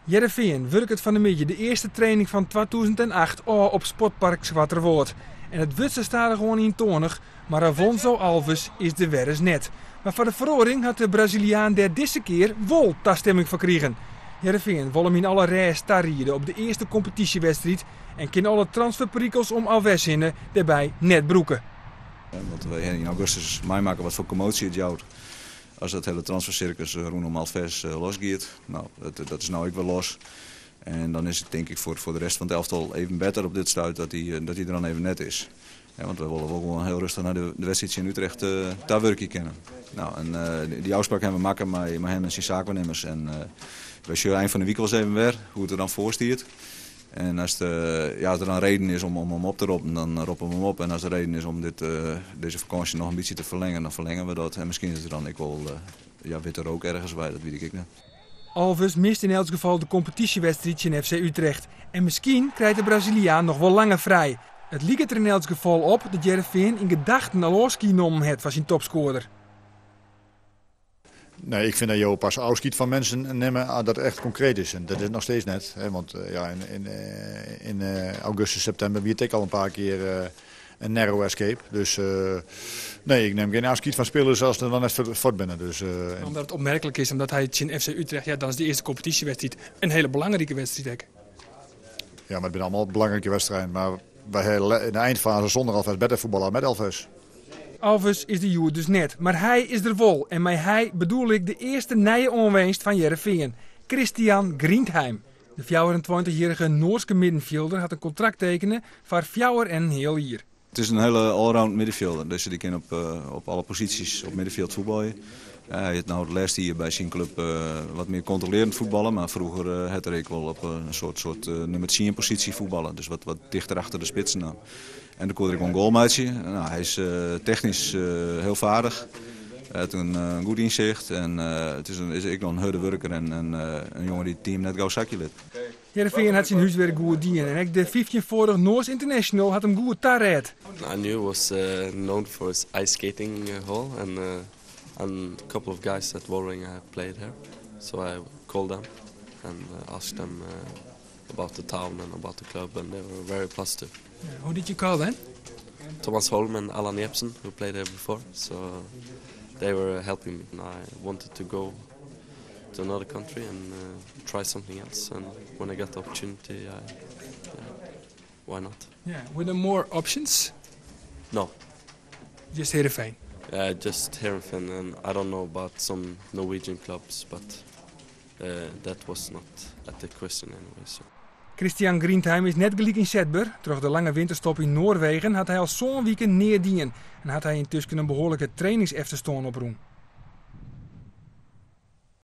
Heerenveen werkt het van de middag de eerste training van 2008 op Sportpark Zwarterwoord. En het wutse staat er gewoon in tonig, maar Afonso Alves is de weres net. Maar voor de verhoring had de Braziliaan deze keer wel toestemming verkregen. Heerenveen wil hem in alle reis starrieden op de eerste competitiewedstrijd en kan alle transferperikels om Alves in daarbij net broeken. Want we in augustus maken wat voor commotie het jouwt. Als dat hele transfercircus rondom Alves losgaat. Nou, dat is nou ook wel los. En dan is het denk ik voor de rest van het elftal even beter op dit stuit dat hij er dan even net is. Ja, want we willen wel gewoon heel rustig naar de wedstrijd in Utrecht daar werkje kennen. Nou, en die afspraak hebben we maken met hem en zijn zaakwaarnemers. En we zullen eind van de week wel eens even weer hoe het er dan voor stiert. En als er dan reden is om hem op te roepen, dan roepen we hem op. En als er reden is om deze vakantie nog een beetje te verlengen, dan verlengen we dat. En misschien is er dan ik wel witte rook ergens bij, dat weet ik niet. Alves mist in elk geval de competitiewedstrijd in FC Utrecht. En misschien krijgt de Braziliaan nog wel langer vrij. Het lijkt er in elk geval op dat Heerenveen in gedachten al genomen heeft van zijn topscorer. Nee, ik vind dat je pas afschiet van mensen nemen dat het echt concreet is. En dat is nog steeds net. Hè, want in augustus, september werd ik al een paar keer een narrow escape. Dus nee, ik neem geen afschiet van spelers als ze dan net fort binnen. Dus, omdat het opmerkelijk is, omdat hij in FC Utrecht, dat is de eerste competitiewedstrijd, een hele belangrijke wedstrijd. Ja, maar het zijn allemaal belangrijke wedstrijden. Maar wij hebben in de eindfase zonder Alves beter voetballen met Alves. Alves is de Joer dus net, maar hij is er wel. En met hij bedoel ik de eerste nieuwe onwinst van Heerenveen, Christian Grindheim. De 24-jarige Noorse middenvelder had een contract tekenen voor 4 en een heel jaar. Het is een hele allround middenvelder, dus die kan op alle posities op middenveld voetballen. Hij heeft nou het laatste hier bij zijn club wat meer controlerend voetballen, maar vroeger had hij wel op een soort nummer 10 positie voetballen, dus wat dichter achter de spitsen aan. En dan kon hij een goalmaatje. Nou, hij is technisch heel vaardig. Hij heeft een goed inzicht en het is ook nog een harde werker en een jongen die het team net gauw zakje lid. Heerenveen had zijn huiswerk goed gedaan en ook de 15-vorige Noors International had hem goed tarret. I knew he was known for his ice skating hall and a couple of guys at Wollering played here. So I called them and asked them about the town and about the club and they were very positive. Who did you call then? Thomas Holm and Alan Jepsen, who played there before, so they were helping me. I wanted to go to another country and try something else, and when I got the opportunity, why not? Yeah, were there more options? No. Just Heerenveen? Just Heerenveen, and I don't know about some Norwegian clubs, but that was not at the question anyway. So. Christian Grindheim is net gelijk in Zetber. Terug de lange winterstop in Noorwegen had hij al zo'n weekend neerdien. En had hij intussen een behoorlijke trainingsefterstoon oproen.